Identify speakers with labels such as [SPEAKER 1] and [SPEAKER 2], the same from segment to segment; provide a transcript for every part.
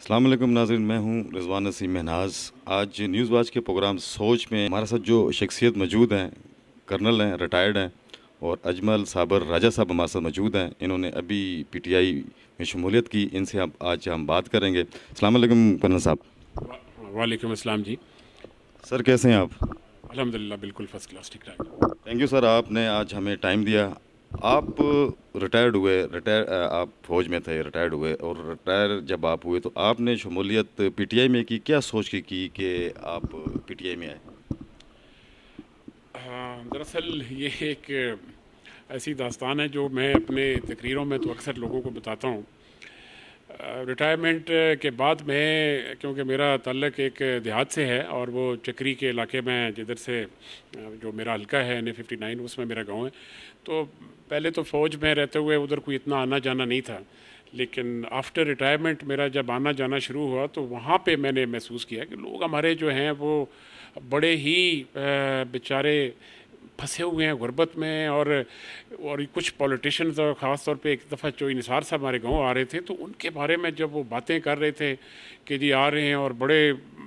[SPEAKER 1] السلام علیکم ناظرین، میں ہوں رضوان نسیم مہناز۔ آج نیوز واچ کے پروگرام سوچ میں ہمارے ساتھ جو شخصیت موجود ہیں، کرنل ہیں، ریٹائرڈ ہیں، اور اجمل صابر راجہ صاحب ہمارے ساتھ موجود ہیں۔ انہوں نے ابھی پی ٹی آئی میں شمولیت کی، ان سے آج ہم بات کریں گے۔ السلام علیکم کرنل صاحب۔
[SPEAKER 2] وعلیکم السلام جی۔
[SPEAKER 1] سر کیسے ہیں آپ؟
[SPEAKER 2] الحمدللہ بالکل فرسٹ کلاس، ٹھیک ٹھاک۔
[SPEAKER 1] تھینک یو سر، آپ نے آج ہمیں ٹائم دیا۔ آپ ریٹائرڈ ہوئے، آپ فوج میں تھے، ریٹائرڈ ہوئے، اور ریٹائر جب آپ ہوئے تو آپ نے شمولیت پی ٹی آئی میں کی، کیا سوچ کے کی کہ آپ پی ٹی آئی میں آئے؟
[SPEAKER 2] دراصل یہ ایک ایسی داستان ہے جو میں اپنے تقریروں میں تو اکثر لوگوں کو بتاتا ہوں۔ ریٹائرمنٹ کے بعد میں، کیونکہ میرا تعلق ایک دیہات سے ہے اور وہ چکری کے علاقے میں، جدھر سے جو میرا حلقہ ہے NA-59، اس میں میرا گاؤں ہے، تو پہلے تو فوج میں رہتے ہوئے ادھر کوئی اتنا آنا جانا نہیں تھا، لیکن آفٹر ریٹائرمنٹ میرا جب آنا جانا شروع ہوا تو وہاں پہ میں نے محسوس کیا کہ لوگ ہمارے جو ہیں وہ بڑے ہی بیچارے پھنسے ہوئے ہیں غربت میں، اور کچھ پولیٹیشنز، اور خاص طور پہ ایک دفعہ چوئی نثار صاحب ہمارے گاؤں آ رہے تھے، تو ان کے بارے میں جب وہ باتیں کر رہے تھے کہ جی آ رہے ہیں، اور بڑے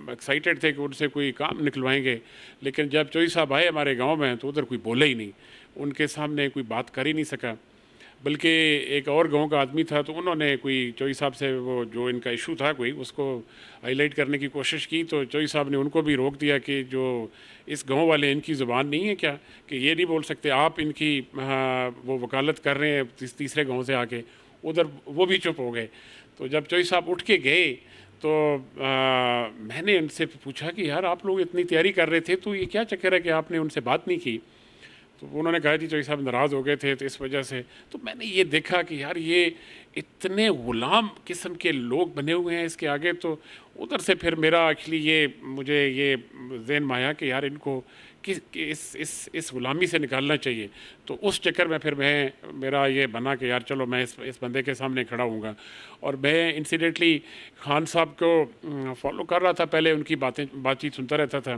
[SPEAKER 2] ایکسائٹیڈ تھے کہ ان سے کوئی کام نکلوائیں گے، لیکن جب چوئی صاحب آئے ہمارے گاؤں میں تو ادھر کوئی بولے ہی نہیں، ان کے سامنے کوئی بات کر ہی نہیں سکا۔ بلکہ ایک اور گاؤں کا آدمی تھا، تو انہوں نے کوئی چوئی صاحب سے وہ جو ان کا ایشو تھا کوئی، اس کو ہائی لائٹ کرنے کی کوشش کی، تو چوئی صاحب نے ان کو بھی روک دیا کہ جو اس گاؤں والے، ان کی زبان نہیں ہے کیا کہ یہ نہیں بول سکتے، آپ ان کی وہ وکالت کر رہے ہیں تیسرے گاؤں سے آ کے؟ ادھر وہ بھی چپ ہو گئے۔ تو جب چوئی صاحب اٹھ کے گئے تو میں نے ان سے پوچھا کہ یار آپ لوگ اتنی تیاری کر رہے تھے، تو یہ کیا چکر ہے کہ آپ نے ان سے بات نہیں کی؟ تو انہوں نے کہا جی چوئی صاحب ناراض ہو گئے تھے تو اس وجہ سے۔ تو میں نے یہ دیکھا کہ یار یہ اتنے غلام قسم کے لوگ بنے ہوئے ہیں اس کے آگے، تو ادھر سے پھر میرا ایکچولی مجھے یہ ذہن میں آیا کہ یار ان کو اس غلامی سے نکالنا چاہیے۔ تو اس چکر میں پھر میرا یہ بنا کہ یار چلو میں اس بندے کے سامنے کھڑا ہوں گا، اور میں انسیڈنٹلی خان صاحب کو فالو کر رہا تھا، پہلے ان کی بات چیت سنتا رہتا تھا۔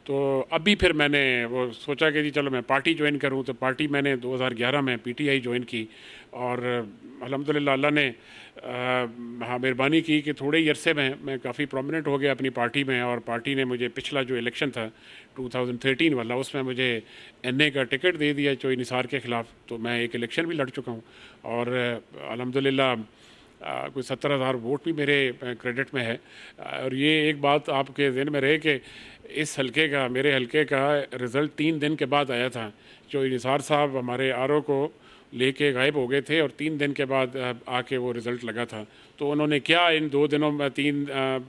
[SPEAKER 2] تو ابھی پھر میں نے وہ سوچا کہ جی چلو میں پارٹی جوائن کروں، تو پارٹی میں نے 2011 میں پی ٹی آئی جوائن کی، اور الحمدللہ اللہ نے مہربانی کی کہ تھوڑے ہی عرصے میں کافی پرومیننٹ ہو گیا اپنی پارٹی میں، اور پارٹی نے مجھے پچھلا جو الیکشن تھا 2013 والا، اس میں مجھے NA کا ٹکٹ دے دیا چوئی نثار کے خلاف، تو میں ایک الیکشن بھی لڑ چکا ہوں، اور الحمدللہ کوئی 70,000 ووٹ بھی میرے کریڈٹ میں ہے۔ اور یہ ایک بات آپ کے ذہن میں رہے کہ اس حلقے کا، میرے حلقے کا رزلٹ 3 دن کے بعد آیا تھا۔ چوئی نثار صاحب ہمارے RO کو لے کے غائب ہو گئے تھے، اور 3 دن کے بعد آ کے وہ رزلٹ لگا تھا۔ تو انہوں نے کیا ان 2 دنوں میں،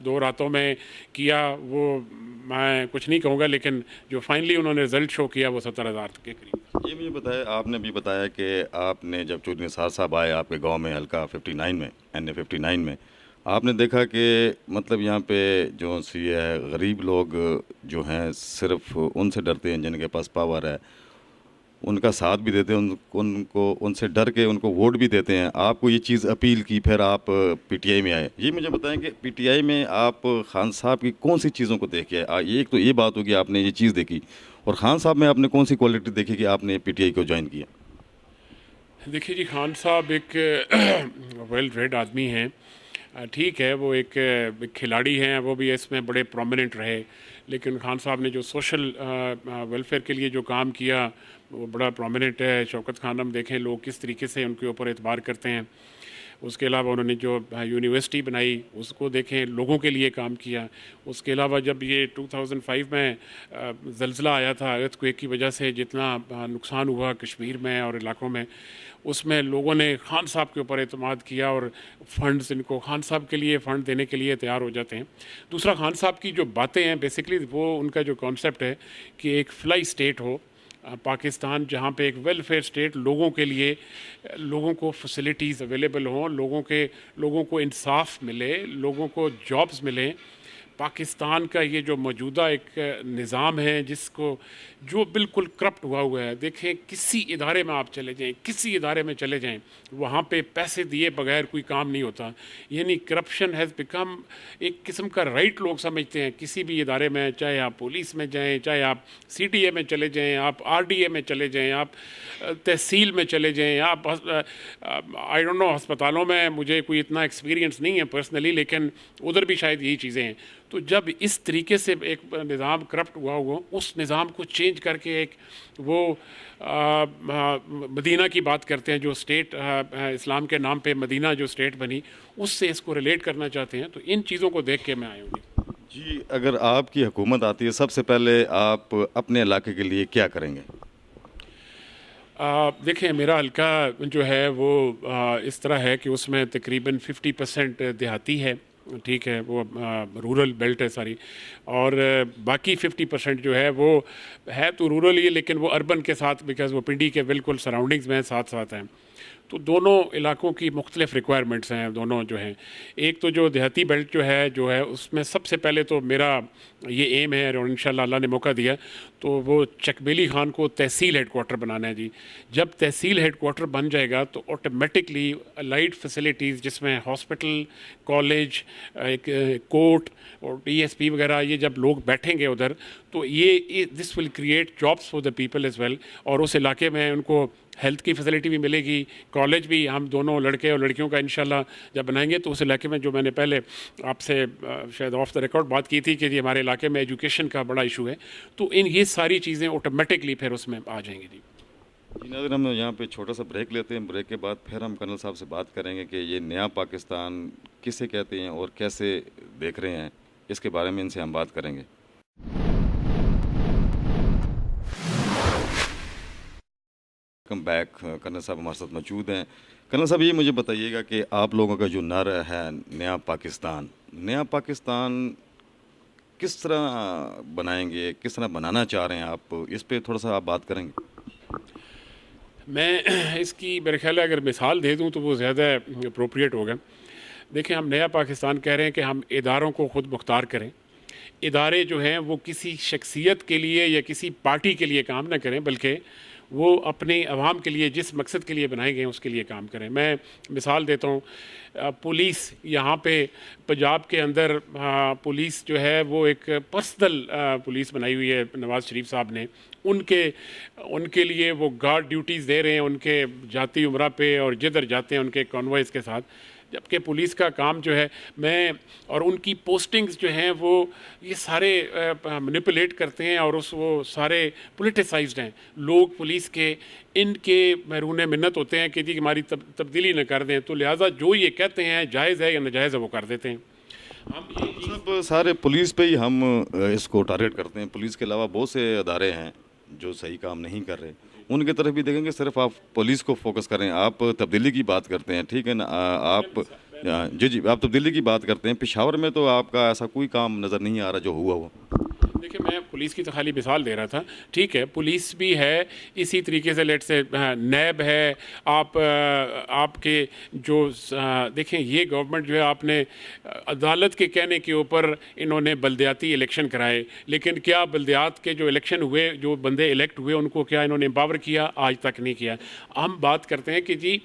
[SPEAKER 2] 2 راتوں میں کیا، وہ میں کچھ نہیں کہوں گا، لیکن جو فائنلی انہوں نے رزلٹ شو کیا وہ 70,000 کے قریب۔
[SPEAKER 1] یہ مجھے بتایا، آپ نے بھی بتایا کہ آپ نے جب چودھری نثار صاحب آئے آپ کے گاؤں میں، حلقہ 59 میں، NA-59 میں، آپ نے دیکھا کہ مطلب یہاں پہ جو سی ہے غریب لوگ جو ہیں صرف ان سے ڈرتے ہیں جن کے پاس پاور ہے، ان کا ساتھ بھی دیتے ہیں، ان سے ڈر کے ان کو ووٹ بھی دیتے ہیں۔ آپ کو یہ چیز اپیل کی، پھر آپ پی ٹی آئی میں آئے۔ یہ مجھے بتائیں کہ پی ٹی آئی میں آپ خان صاحب کی کون سی چیزوں کو دیکھ کے آئے؟ ایک تو یہ بات ہوگی آپ نے یہ چیز دیکھی، اور خان صاحب میں آپ نے کون سی کوالٹی دیکھی کہ آپ نے پی ٹی آئی کو جوائن کیا؟
[SPEAKER 2] دیکھیے جی، خان صاحب ایک ویل ریڈ آدمی ہیں، ٹھیک ہے وہ ایک کھلاڑی ہیں، وہ بھی اس میں بڑے پرومیننٹ رہے، لیکن خان صاحب نے جو سوشل ویلفیئر کے لیے جو کام کیا وہ بڑا پرومیننٹ ہے۔ شوکت خانم دیکھیں لوگ کس طریقے سے ان کے اوپر اعتبار کرتے ہیں۔ اس کے علاوہ انہوں نے جو یونیورسٹی بنائی اس کو دیکھیں، لوگوں کے لیے کام کیا۔ اس کے علاوہ جب یہ 2005 میں زلزلہ آیا تھا، ارتھ کویک کی وجہ سے جتنا نقصان ہوا کشمیر میں اور علاقوں میں، اس میں لوگوں نے خان صاحب کے اوپر اعتماد کیا، اور فنڈز ان کو خان صاحب کے لیے فنڈ دینے کے لیے تیار ہو جاتے ہیں۔ دوسرا، خان صاحب کی جو باتیں ہیں بیسیکلی وہ ان کا جو کانسیپٹ ہے کہ ایک فلائی اسٹیٹ ہو پاکستان، جہاں پہ ایک ویلفیئر اسٹیٹ، لوگوں کے لیے، لوگوں کو فیسلٹیز اویلیبل ہوں، لوگوں کو انصاف ملے، لوگوں کو جابز ملیں، پاکستان کا یہ جو موجودہ ایک نظام ہے جس کو جو بالکل کرپٹ ہوا ہے، دیکھیں کسی ادارے میں آپ چلے جائیں، کسی ادارے میں چلے جائیں، وہاں پہ پیسے دیے بغیر کوئی کام نہیں ہوتا. یعنی کرپشن ہیز بیکم ایک قسم کا رائٹ لوگ سمجھتے ہیں کسی بھی ادارے میں، چاہے آپ پولیس میں جائیں، چاہے آپ سی ڈی اے میں چلے جائیں، آپ آر ڈی اے میں چلے جائیں، آپ تحصیل میں چلے جائیں، آپ آئی ڈونٹ نو ہسپتالوں میں مجھے کوئی اتنا ایکسپیرینس نہیں ہے پرسنلی، لیکن ادھر بھی شاید یہی چیزیں ہیں. تو جب اس طریقے سے ایک نظام کرپٹ ہوا اس نظام کو چینج کر کے ایک وہ مدینہ کی بات کرتے ہیں جو اسٹیٹ اسلام کے نام پہ مدینہ جو اسٹیٹ بنی، اس سے اس کو ریلیٹ کرنا چاہتے ہیں. تو ان چیزوں کو دیکھ کے میں آیا ہوں.
[SPEAKER 1] جی، اگر آپ کی حکومت آتی ہے سب سے پہلے آپ اپنے علاقے کے لیے کیا کریں گے؟
[SPEAKER 2] دیکھیں میرا حلقہ جو ہے وہ اس طرح ہے کہ اس میں تقریباً 50% دیہاتی ہے، ٹھیک ہے، وہ رورل بیلٹ ہے ساری، اور باقی 50% جو ہے وہ ہے تو رورل ہی ہے لیکن وہ اربن کے ساتھ، بیکاز وہ پنڈی کے بالکل سراؤنڈنگز میں ساتھ ساتھ ہیں. تو دونوں علاقوں کی مختلف ریکوائرمنٹس ہیں دونوں جو ہیں. ایک تو جو دیہاتی بیلٹ جو ہے اس میں سب سے پہلے تو میرا یہ ایم ہے اور انشاءاللہ اللہ نے موقع دیا تو وہ چکبیلی خان کو تحصیل ہیڈ کوارٹر بنانا ہے. جی جب تحصیل ہیڈ کوارٹر بن جائے گا تو آٹومیٹکلی لائٹ فیسلٹیز جس میں ہاسپٹل، کالج، ایک کورٹ اور ڈی ایس پی وغیرہ، یہ جب لوگ بیٹھیں گے ادھر تو یہ this will create jobs for the people as well. اور اس علاقے میں ان کو ہیلتھ کی فیسلٹی بھی ملے گی، کالج بھی ہم دونوں لڑکے اور لڑکیوں کا انشاءاللہ جب بنائیں گے تو اس علاقے میں جو میں نے پہلے آپ سے شاید آف دا ریکارڈ بات کی تھی کہ جی ہمارے علاقے میں ایجوکیشن کا بڑا ایشو ہے، تو یہ ساری چیزیں آٹومیٹکلی پھر اس میں آ جائیں گی.
[SPEAKER 1] جی ناظرین، ہم یہاں پہ چھوٹا سا بریک لیتے ہیں. بریک کے بعد پھر ہم کرنل صاحب سے بات کریں گے کہ یہ نیا پاکستان کسے کہتے ہیں اور کیسے دیکھ رہے ہیں، اس کے بارے میں ان سے ہم بات کریں گے. Welcome back. کرنل صاحب ہمارے ساتھ موجود ہیں. کرنل صاحب، یہ مجھے بتائیے گا کہ آپ لوگوں کا جو نعرہ ہے نیا پاکستان کس طرح بنائیں گے، کس طرح بنانا چاہ رہے ہیں آپ، اس پہ تھوڑا سا آپ بات کریں گے؟
[SPEAKER 2] میں اس کی میرے خیال ہے اگر مثال دے دوں تو وہ زیادہ اپروپریٹ ہوگا. دیکھیں ہم نیا پاکستان کہہ رہے ہیں کہ ہم اداروں کو خود مختار کریں. ادارے جو ہیں وہ کسی شخصیت کے لیے یا کسی پارٹی کے لیے کام نہ کریں، بلکہ وہ اپنے عوام کے لیے جس مقصد کے لیے بنائے گئے ہیں اس کے لیے کام کریں. میں مثال دیتا ہوں، پولیس یہاں پہ پنجاب کے اندر پولیس جو ہے وہ ایک پرسنل پولیس بنائی ہوئی ہے نواز شریف صاحب نے. ان کے لیے وہ گارڈ ڈیوٹیز دے رہے ہیں ان کے جاتی عمرہ پہ اور جدھر جاتے ہیں ان کے کانوائز کے ساتھ، جبکہ پولیس کا کام جو ہے اور ان کی پوسٹنگز جو ہیں وہ یہ سارے مینیپولیٹ کرتے ہیں اور وہ سارے پولیٹیسائزڈ ہیں. لوگ پولیس کے ان کے محرون منت ہوتے ہیں کہ جی ہماری تبدیلی نہ کر دیں، تو لہٰذا جو یہ کہتے ہیں جائز ہے یا ناجائز ہے وہ کر دیتے ہیں.
[SPEAKER 1] سب سارے پولیس پہ ہی ہم اس کو ٹارگیٹ کرتے ہیں. پولیس کے علاوہ بہت سے ادارے ہیں جو صحیح کام نہیں کر رہے، ان کی طرف بھی دیکھیں گے. صرف آپ پولیس کو فوکس کریں. آپ تبدیلی کی بات کرتے ہیں، ٹھیک ہے نا، آپ آپ تبدیلی کی بات کرتے ہیں. پشاور میں تو آپ کا ایسا کوئی کام نظر نہیں آ رہا جو ہوا.
[SPEAKER 2] دیکھیں میں پولیس کی تو خالی مثال دے رہا تھا، ٹھیک ہے، پولیس بھی ہے اسی طریقے سے، لیٹ سے نیب ہے. آپ کے جو دیکھیں یہ گورنمنٹ جو ہے آپ نے عدالت کے کہنے کے اوپر انہوں نے بلدیاتی الیکشن کرائے، لیکن کیا بلدیات کے جو الیکشن ہوئے، جو بندے الیکٹ ہوئے، ان کو کیا انہوں نے امپاور کیا؟ آج تک نہیں کیا. ہم بات کرتے ہیں کہ جی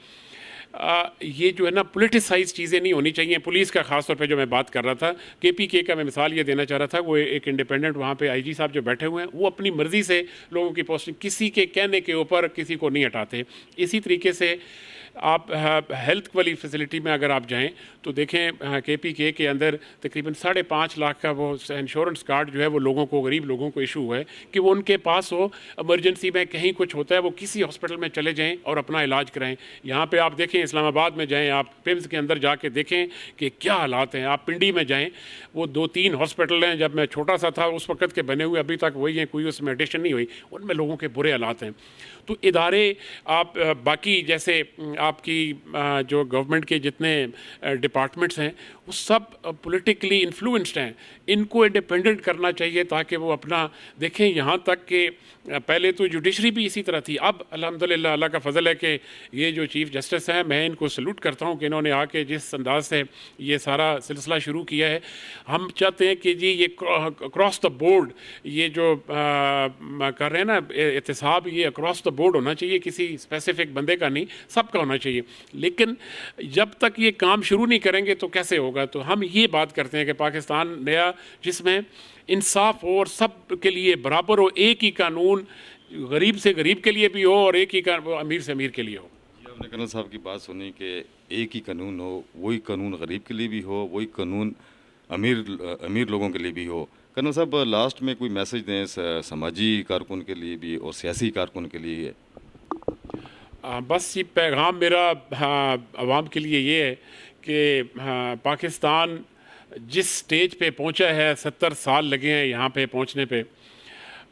[SPEAKER 2] یہ جو ہے نا پولیٹیسائز چیزیں نہیں ہونی چاہیے. پولیس کا خاص طور پہ جو میں بات کر رہا تھا، کے پی کے کا میں مثال یہ دینا چاہ رہا تھا، وہ ایک انڈیپینڈنٹ وہاں پہ آئی جی صاحب جو بیٹھے ہوئے ہیں، وہ اپنی مرضی سے لوگوں کی پوسٹنگ کسی کے کہنے کے اوپر کسی کو نہیں ہٹاتے. اسی طریقے سے آپ ہیلتھ والی فیسلٹی میں اگر آپ جائیں تو دیکھیں کے پی کے اندر تقریباً 5.5 لاکھ کا وہ انشورنس کارڈ جو ہے وہ لوگوں کو، غریب لوگوں کو ایشو ہوا ہے کہ وہ ان کے پاس ہو، ایمرجنسی میں کہیں کچھ ہوتا ہے وہ کسی ہاسپٹل میں چلے جائیں اور اپنا علاج کرائیں. یہاں پہ آپ دیکھیں اسلام آباد میں جائیں، آپ پیمز کے اندر جا کے دیکھیں کہ کیا حالات ہیں. آپ پنڈی میں جائیں، وہ 2-3 ہاسپٹل ہیں، جب میں چھوٹا سا تھا اس وقت کے بنے ہوئے ابھی تک وہی ہیں، کوئی اس میں ایڈیشن نہیں ہوئی. ان میں لوگوں کے برے حالات ہیں. تو ادارے آپ باقی جیسے آپ کی جو گورنمنٹ کے جتنے ڈپارٹمنٹس ہیں وہ سب پولیٹیکلی انفلوئنسڈ ہیں. ان کو انڈیپینڈنٹ کرنا چاہیے تاکہ وہ اپنا دیکھیں. یہاں تک کہ پہلے تو جوڈیشری بھی اسی طرح تھی. اب الحمدللہ اللہ کا فضل ہے کہ یہ جو چیف جسٹس ہیں میں ان کو سلوٹ کرتا ہوں کہ انہوں نے آ کے جس انداز سے یہ سارا سلسلہ شروع کیا ہے. ہم چاہتے ہیں کہ جی یہ اکراس دا بورڈ یہ جو کر رہے ہیں نا احتساب, یہ اکراس دا بورڈ ہونا چاہیے, کسی اسپیسیفک بندے کا نہیں, سب کا ہونا چاہیے. لیکن جب تک یہ کام شروع نہیں کریں گے تو کیسے ہوگا؟ تو ہم یہ بات کرتے ہیں کہ پاکستان نیا جس میں انصاف ہو اور سب کے لیے برابر ہو, ایک ہی قانون غریب سے غریب کے لیے بھی ہو اور ایک ہی امیر سے امیر کے لیے ہو.
[SPEAKER 1] آپ نے کرنل صاحب کی بات سنی کہ ایک ہی قانون ہو, وہی قانون غریب کے لیے بھی ہو, وہی قانون امیر لوگوں کے لیے بھی ہو. کرنل صاحب لاسٹ میں کوئی میسج دیں سماجی کارکن کے لیے بھی اور سیاسی کارکن کے لیے؟
[SPEAKER 2] بس یہ پیغام میرا عوام کے لیے یہ ہے کہ پاکستان جس سٹیج پہ پہنچا ہے, 70 سال لگے ہیں یہاں پہ پہنچنے پہ,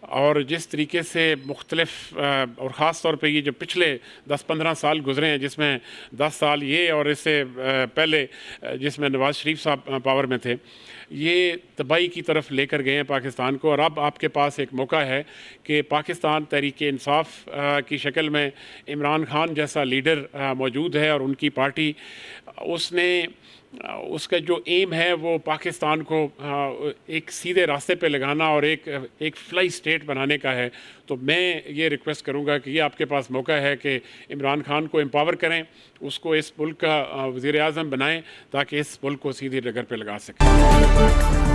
[SPEAKER 2] اور جس طریقے سے مختلف اور خاص طور پہ یہ جو پچھلے 10-15 سال گزرے ہیں جس میں 10 سال یہ اور اس سے پہلے جس میں نواز شریف صاحب پاور میں تھے, یہ تباہی کی طرف لے کر گئے ہیں پاکستان کو. اور اب آپ کے پاس ایک موقع ہے کہ پاکستان تحریک انصاف کی شکل میں عمران خان جیسا لیڈر موجود ہے اور ان کی پارٹی, اس کا جو ایم ہے وہ پاکستان کو ایک سیدھے راستے پہ لگانا اور ایک فلائی سٹیٹ بنانے کا ہے. تو میں یہ ریکویسٹ کروں گا کہ یہ آپ کے پاس موقع ہے کہ عمران خان کو امپاور کریں, اس کو اس ملک کا وزیر اعظم بنائیں تاکہ اس ملک کو سیدھی ڈگر پہ لگا سکیں.